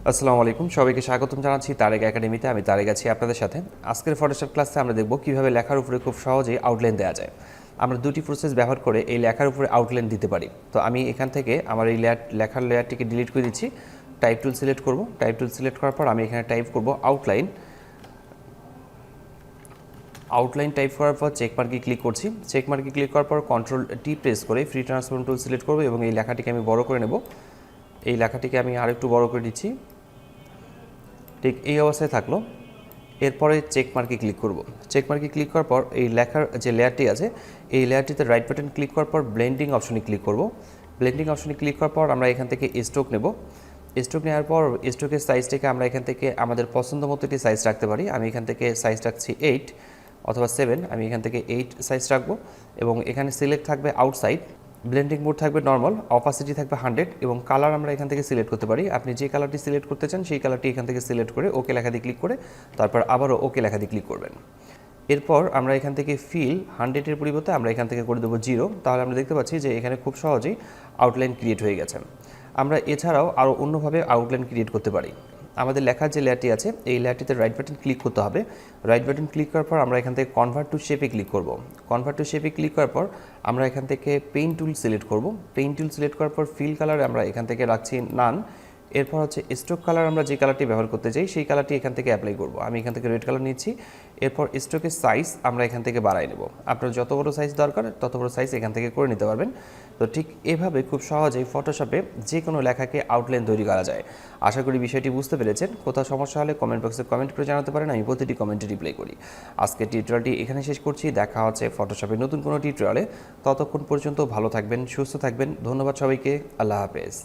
আসসালামু আলাইকুম, সবাইকে স্বাগতম জানাচ্ছি তারেক একাডেমিতে। আমি তারেক আছি আপনাদের সাথে। আজকের ফটোশপ ক্লাসে আমরা দেখব কিভাবে লেখার উপরে খুব সহজেই আউটলাইন দেওয়া যায়। আমরা দুটি প্রসেস ব্যবহার করে এই লেখার উপরে আউটলাইন দিতে পারি। তো আমি এখান থেকে আমার এই লেখার লেয়ারটিকে ডিলিট করে দিচ্ছি। টাইপ টুল সিলেক্ট করব। টাইপ টুল সিলেক্ট করার পর আমি এখানে টাইপ করব আউটলাইন। আউটলাইন টাইপ করার পর চেক মার্কে ক্লিক করছি। চেক মার্কে ক্লিক করার পর কন্ট্রোল টি প্রেস করে ফ্রি ট্রান্সফর্ম টুল সিলেক্ট করব এবং এই লেখাটিকে আমি বড় করে নেব। এই লেখাটিকে আমি আরেকটু বড় করে দিচ্ছি। ঠিক এই অবস্থায় থাকলো। এরপরে চেক মার্কে ক্লিক করব। চেক মার্কে ক্লিক করার পর এই লেখার যে লেয়ারটি আছে এই লেয়ারটিতে রাইট বাটন ক্লিক করার পর ব্লেন্ডিং অপশনে ক্লিক করব। ব্লেন্ডিং অপশনে ক্লিক করার পর আমরা এখান থেকে স্ট্রোক নেব। স্ট্রোক নেওয়ার পর স্ট্রোকের সাইজটাকে আমরা এখান থেকে আমাদের পছন্দ মতো একটি সাইজ রাখতে পারি। আমি এখান থেকে সাইজ রাখছি 8 অথবা 7। আমি এখান থেকে 8 সাইজ রাখবো এবং এখানে সিলেক্ট থাকবে আউটসাইড, ব্লেন্ডিং মোড থাকবে নর্মাল, অপাসিটি থাকবে 100 এবং কালার আমরা এখান থেকে সিলেক্ট করতে পারি। আপনি যে কালারটি সিলেক্ট করতে চান সেই কালারটি এখান থেকে সিলেক্ট করে ওকে লেখা দিয়ে ক্লিক করে তারপর আবারও ওকে লেখা দিয়ে ক্লিক করবেন। এরপর আমরা এখান থেকে ফিল 100-এর পরিবর্তে আমরা এখান থেকে করে দেবো 0। তাহলে আমরা দেখতে পাচ্ছি যে এখানে খুব সহজেই আউটলাইন ক্রিয়েট হয়ে গেছে। আমরা এছাড়াও আরও অন্যভাবে আউটলাইন ক্রিয়েট করতে পারি। আমাদের লেখার যে লেয়ারটি আছে এই লেয়ারটিতে রাইট বাটন ক্লিক করতে হবে। রাইট বাটন ক্লিক করার পর আমরা এখান থেকে কনভার্ট টু শেপে ক্লিক করব। কনভার্ট টু শেপে ক্লিক করার পর আমরা এখান থেকে পেইন্ট টুল সিলেক্ট করব। পেইন্ট টুল সিলেক্ট করার পর ফিল কালার আমরা এখান থেকে রাখছি নান। এরপর হচ্ছে স্ট্রোক কালার, আমরা যে কালারটি ব্যবহার করতে চাই সেই কালারটি এখান থেকে অ্যাপ্লাই করব। আমি এখান থেকে রেড কালার নিচ্ছি। এরপর স্ট্রোকের সাইজ আমরা এখান থেকে বাড়াই নেব। আপনার যত বড় সাইজ দরকার তত বড় সাইজ এখান থেকে করে নিতে পারবেন। তো ঠিক এভাবে খুব সহজেই ফটোশপে যে কোনো লেখাকে আউটলাইন তৈরি করা যায়। আশা করি বিষয়টি বুঝতে পেরেছেন। কোথাও সমস্যা হলে কমেন্ট বক্সে কমেন্ট করে জানাতে পারেন, আমি প্রতিটি কমেন্টে রিপ্লাই করি। আজকের টিউটোরিয়ালটি এখানে শেষ করছি। দেখা হচ্ছে ফটোশপের নতুন কোনো টিউটোরিয়ালে। ততক্ষণ পর্যন্ত ভালো থাকবেন, সুস্থ থাকবেন। ধন্যবাদ সবাইকে। আল্লাহ হাফেজ।